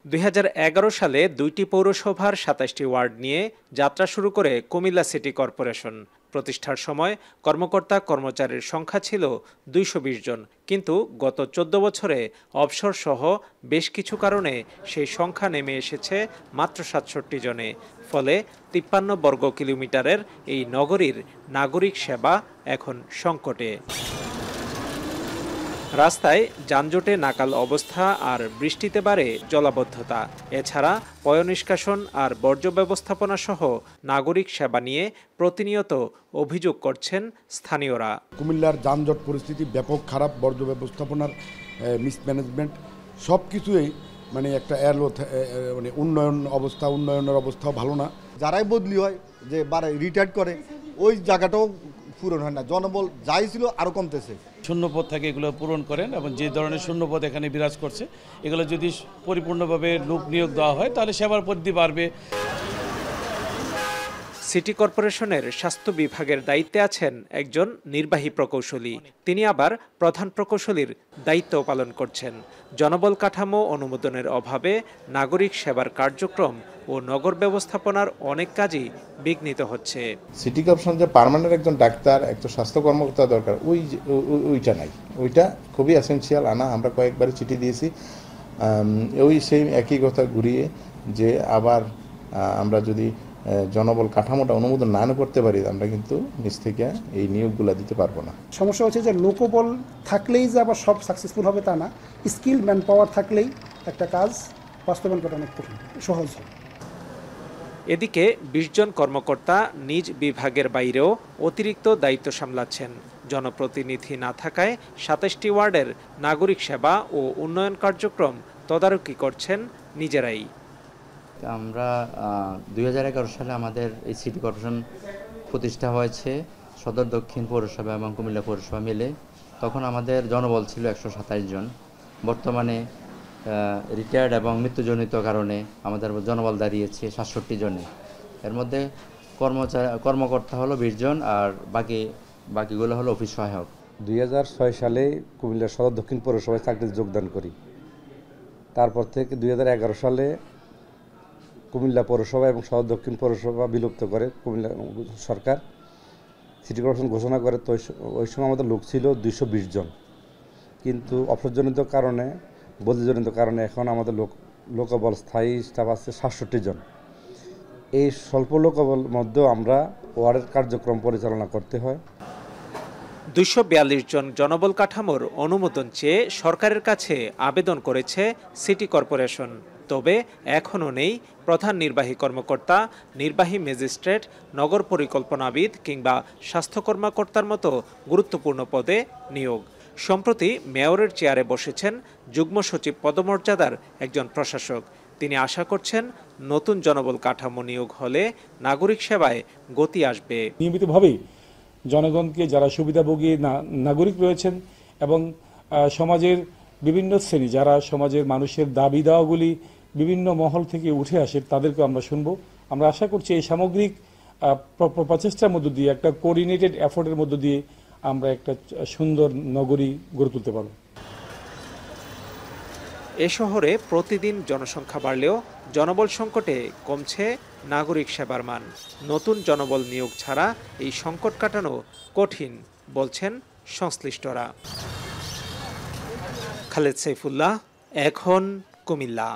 2011 সালে 2টি পৌরসভার 27টি ওয়ার্ড নিয়ে যাত্রা শুরু করে কুমিল্লা সিটি কর্পোরেশন। প্রতিষ্ঠার সময় কর্মকর্তা কর্মচারীর সংখ্যা ছিল 220 জন, কিন্তু গত 14 বছরে অবসর সহ বেশ কিছু কারণে সেই সংখ্যা নেমে এসেছে মাত্র 67 জনে। ফলে 53 বর্গ কিলোমিটারের এই নগরীর নাগরিক সেবা এখন সংকটে। রাস্তায় যানজটে নাকাল অবস্থা আর বৃষ্টিতে বাড়ে জলাবদ্ধতা। এছাড়া পয়ঃনিষ্কাশন আর বর্জ্য ব্যবস্থাপনা সহ নাগরিক সেবা নিয়ে প্রতিনিয়ত অভিযোগ করছেন স্থানীয়রা। কুমিল্লার যানজট পরিস্থিতি ব্যাপক খারাপ, বর্জ্য ব্যবস্থাপনার মিসম্যানেজমেন্ট সব কিছুই মানে একটা মানে উন্নয়নের অবস্থাও ভালো না। যারাই বদলি হয় যে রিটায়ার্ড করে ওই জায়গাটাও পূরণ হয় না, জনবল যাই ছিল আরও কমতেছে। শূন্যপদ থাকে এগুলো পূরণ করেন, এবং যে ধরনের শূন্যপদ এখানে বিরাজ করছে এগুলো যদি পরিপূর্ণভাবে লোক নিয়োগ দেওয়া হয় তাহলে সেবার পরিধি বাড়বে। সিটি কর্পোরেশনের স্বাস্থ্য বিভাগের দায়িত্বে আছেন একজন নির্বাহী প্রকৌশলী, তিনি আবার প্রধান প্রকৌশলীর দায়িত্ব পালন করছেন। জনবল কাঠামো অনুমোদনের অভাবে নাগরিক সেবার কার্যক্রম ও নগর ব্যবস্থাপনার অনেক কাজই বিঘ্নিত হচ্ছে। সিটি কর্পোরেশন যে পার্মানেন্ট একজন ডাক্তার, একজন স্বাস্থ্য কর্মকর্তা দরকার, ওইটা নাই। ওইটা খুবই এসেনশিয়াল আনা। আমরা কয়েকবারই চিঠি দিয়েছি, ওই সেই একই কথা ঘুরিয়ে যে আবার আমরা যদি জনবল কাঠামোটা অনুমোদন না করতে পারি আমরা কিন্তু নিজ থেকে এই নিয়োগগুলো দিতে পারবো না। সমস্যা হচ্ছে যে লোকবল থাকলেই যে আবার সব সাকসেসফুল হবে তা না, স্কিল ম্যান পাওয়ার থাকলেই একটা কাজ বাস্তবায়ন করা অনেক কঠিন, সহজ হয়। এদিকে 20 জন কর্মকর্তা নিজ বিভাগের বাইরেও অতিরিক্ত দায়িত্ব সামলাচ্ছেন। জনপ্রতিনিধি না থাকায় 27টি ওয়ার্ডের নাগরিক সেবা ও উন্নয়ন কার্যক্রম তদারকি করছেন নিজেরাই। আমরা 2011 সালে আমাদের এই সিটি কর্পোরেশন প্রতিষ্ঠা হয়েছে সদর দক্ষিণ পৌরসভা এবং কুমিল্লা পৌরসভা মিলে। তখন আমাদের জনবল ছিল 127 জন। বর্তমানে রিটায়ার্ড এবং মৃত্যুজনিত কারণে আমাদের জনবল দাঁড়িয়েছে 67 জনে। এর মধ্যে কর্মকর্তা হলো 20 জন, আর বাকিগুলো হলো অফিস সহায়ক। 2006 সালে কুমিল্লা সদর দক্ষিণ পৌরসভায় চাকরিতে যোগদান করি। তারপর থেকে 2011 সালে কুমিল্লা পৌরসভা এবং সদর দক্ষিণ পৌরসভা বিলুপ্ত করে কুমিল্লা সরকার। সিটি কর্পোরেশন ঘোষণা করে, তো ওই সময় আমাদের লোক ছিল 220 জন, কিন্তু অবসরজনিত কারণে, বদলিজনিত কারণে এখন আমাদের লোকবল স্থায়ী স্টাফ আছে 67 জন। এই স্বল্প লোকবল মধ্যেও আমরা ওয়ার্ডের কার্যক্রম পরিচালনা করতে হয়। 242 জন জনবল কাঠামোর অনুমোদন চেয়ে সরকারের কাছে আবেদন করেছে সিটি কর্পোরেশন। তবে এখনও নেই প্রধান নির্বাহী কর্মকর্তা, নির্বাহী ম্যাজিস্ট্রেট, নগর পরিকল্পনাবিদ কিংবা স্বাস্থ্য কর্মকর্তার মতো গুরুত্বপূর্ণ পদে নিয়োগ। সম্প্রতি মেয়রের চেয়ারে বসেছেন যুগ্ম সচিব পদমর্যাদার একজন প্রশাসক। তিনি আশা করছেন নতুন জনবল কাঠামো নিয়োগ হলে নাগরিক সেবায় গতি আসবে। নিয়মিতভাবেই জনগণকে, যারা সুবিধাভোগী নাগরিক রয়েছেন এবং সমাজের বিভিন্ন শ্রেণী, যারা সমাজের মানুষের দাবি দাওয়াগুলি বিভিন্ন মহল থেকে উঠে আসে, তাদেরকে আমরা শুনব। আমরা আশা করছি এই সামগ্রিক প্রচেষ্টার মধ্য দিয়ে, একটা কোঅর্ডিনেটেড এফোর্টের মধ্য দিয়ে আমরা একটা সুন্দর নগরী গড়ে তুলতে পারব। এ শহরে প্রতিদিন জনসংখ্যা বাড়লেও জনবল সংকটে কমছে নাগরিক সেবার মান। নতুন জনবল নিয়োগ ছাড়া এই সংকট কাটানো কঠিন বলছেন সংশ্লিষ্টরা। খালেদ সাইফুল্লাহ, এখন কুমিল্লা।